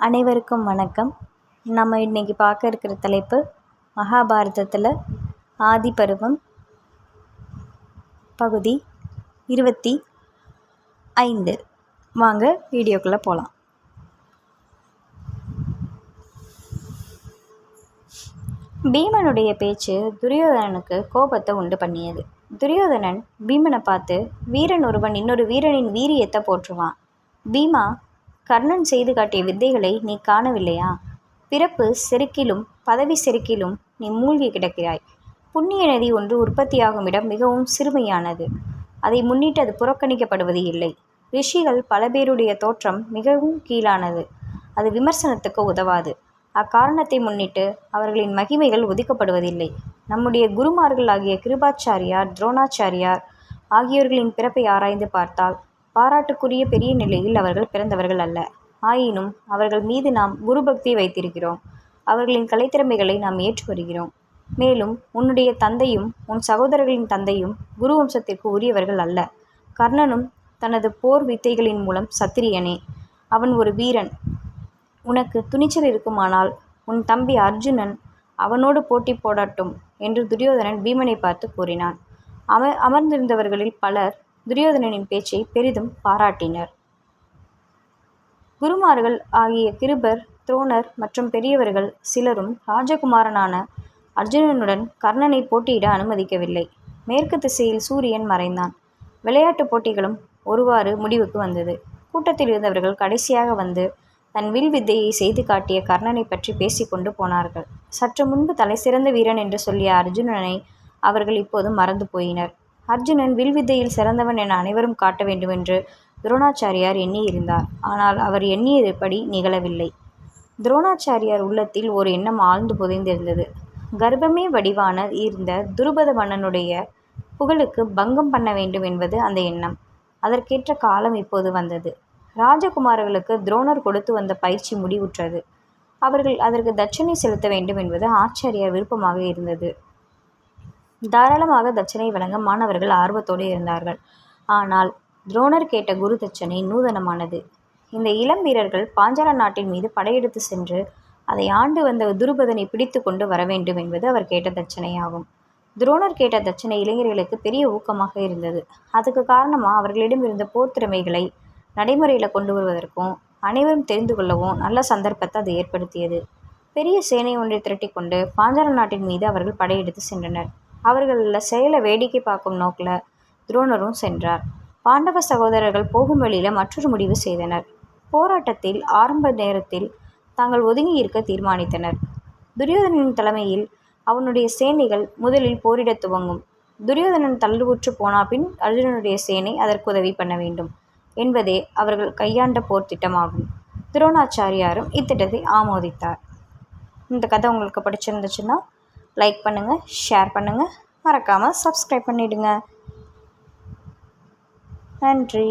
அனைவருக்கும் வணக்கம். நம்ம இன்றைக்கி பார்க்க இருக்கிற தலைப்பு மகாபாரதத்தில் ஆதி பருவம் பகுதி 25. வாங்க வீடியோக்குள்ளே போகலாம். பீமனுடைய பேச்சு துரியோதனனுக்கு கோபத்தை உண்டு பண்ணியது. துரியோதனன் பீமனை பார்த்து, வீரன் ஒருவன் இன்னொரு வீரனின் வீரியத்தை போற்றுவான். பீமா, கர்ணன் செய்து காட்டிய வித்தைகளை நீ காணவில்லையா? பிறப்பு செருக்கிலும் பதவி செருக்கிலும் நீ மூழ்கி கிடக்கிறாய். புண்ணிய நதி ஒன்று உற்பத்தியாகும் இடம் மிகவும் சிறுமையானது. அதை முன்னிட்டு அது புறக்கணிக்கப்படுவது இல்லை. ரிஷிகள் பல பேருடைய தோற்றம் மிகவும் கீழானது. அது விமர்சனத்துக்கு உதவாது. அக்காரணத்தை முன்னிட்டு அவர்களின் மகிமைகள் ஒதுக்கப்படுவதில்லை. நம்முடைய குருமார்கள் ஆகிய கிருபாச்சாரியார், துரோணாச்சாரியார் ஆகியோர்களின் பிறப்பை ஆராய்ந்து பார்த்தால் பாராட்டுக்குரிய பெரிய நிலையில் அவர்கள் பிறந்தவர்கள் அல்ல. ஆயினும் அவர்கள் மீது நாம் குரு பக்தியை வைத்திருக்கிறோம். அவர்களின் கலைத்திறமைகளை நாம் ஏற்று வருகிறோம். மேலும் உன்னுடைய தந்தையும் உன் சகோதரர்களின் தந்தையும் குரு வம்சத்திற்கு உரியவர்கள் அல்ல. கர்ணனும் தனது போர் வித்தைகளின் மூலம் சத்திரியனே. அவன் ஒரு வீரன். உனக்கு துணிச்சல் இருக்குமானால் உன் தம்பி அர்ஜுனன் அவனோடு போட்டி போடட்டும் என்று துரியோதனன் பீமனை பார்த்து கூறினான். அமர்ந்திருந்தவர்களில் பலர் துரியோதனனின் பேச்சை பெரிதும் பாராட்டினர். குருமார்கள் ஆகிய கிருபர், துரோணர் மற்றும் பெரியவர்கள் சிலரும் ராஜகுமாரனான அர்ஜுனனுடன் கர்ணனை போட்டியிட அனுமதிக்கவில்லை. மேற்கு திசையில் சூரியன் மறைந்தான். விளையாட்டுப் போட்டிகளும் ஒருவாறு முடிவுக்கு வந்தது. கூட்டத்தில் இருந்தவர்கள் கடைசியாக வந்து தன் வில் வித்தையை செய்து காட்டிய கர்ணனை பற்றி பேசிக்கொண்டு போனார்கள். சற்று முன்பு தலை சிறந்த வீரன் என்று சொல்லிய அர்ஜுனனை அவர்கள் இப்போது மறந்து போயினர். அர்ஜுனன் வில் வித்தையில் சிறந்தவன் என அனைவரும் காட்ட வேண்டுமென்று துரோணாச்சாரியார் எண்ணியிருந்தார். ஆனால் அவர் எண்ணியதுபடி நிகழவில்லை. துரோணாச்சாரியார் உள்ளத்தில் ஒரு எண்ணம் ஆழ்ந்து புதைந்திருந்தது. கர்ப்பமே வடிவான இருந்த துருபத மன்னனுடைய புகழுக்கு பங்கம் பண்ண வேண்டும் என்பது அந்த எண்ணம். அதற்கேற்ற காலம் இப்போது வந்தது. ராஜகுமாரர்களுக்கு துரோணர் கொடுத்து வந்த பயிற்சி முடிவுற்றது. அவர்கள் அதற்கு தட்சணை செலுத்த வேண்டும் என்பது ஆச்சாரியார் விருப்பமாக இருந்தது. தாராளமாக தட்சணை வழங்க மாணவர்கள் ஆர்வத்தோடு இருந்தார்கள். ஆனால் துரோணர் கேட்ட குரு தட்சணை நூதனமானது. இந்த இளம் வீரர்கள் பாஞ்சால நாட்டின் மீது படையெடுத்து சென்று அதை ஆண்டு வந்த துருபதனை பிடித்து கொண்டு வர வேண்டும் என்பது அவர் கேட்ட தட்சணையாகும். துரோணர் கேட்ட தட்சணை இளைஞர்களுக்கு பெரிய ஊக்கமாக இருந்தது. அதுக்கு காரணமாக அவர்களிடம் இருந்த போர் திறமைகளை நடைமுறையில் கொண்டு வருவதற்கும் அனைவரும் தெரிந்து கொள்ளவும் நல்ல சந்தர்ப்பத்தை அது ஏற்படுத்தியது. பெரிய சேனை ஒன்றை திரட்டி கொண்டு பாஞ்சால நாட்டின் மீது அவர்கள் படையெடுத்து சென்றனர். அவர்களில் செயலை வேடிக்கை பார்க்கும் நோக்கில் துரோணரும் சென்றார். பாண்டவ சகோதரர்கள் போகும் வழியில் மற்றொரு முடிவு செய்தனர். போராட்டத்தில் ஆரம்ப நேரத்தில் தாங்கள் ஒதுங்கி இருக்க தீர்மானித்தனர். துரியோதனனின் தலைமையில் அவனுடைய சேனைகள் முதலில் போரிட துவங்கும். துரியோதனன் தள்ளுவுற்று போனாபின் அர்ஜுனனுடைய சேனை அதற்கு உதவி பண்ண வேண்டும் என்பதே அவர்கள் கையாண்ட போர் திட்டமாகும். துரோணாச்சாரியாரும் இத்திட்டத்தை ஆமோதித்தார். இந்த கதை உங்களுக்கு பிடிச்சிருந்துச்சுன்னா லைக் பண்ணுங்கள், ஷேர் பண்ணுங்கள், மறக்காமல் சப்ஸ்கிரைப் பண்ணிவிடுங்க. நன்றி.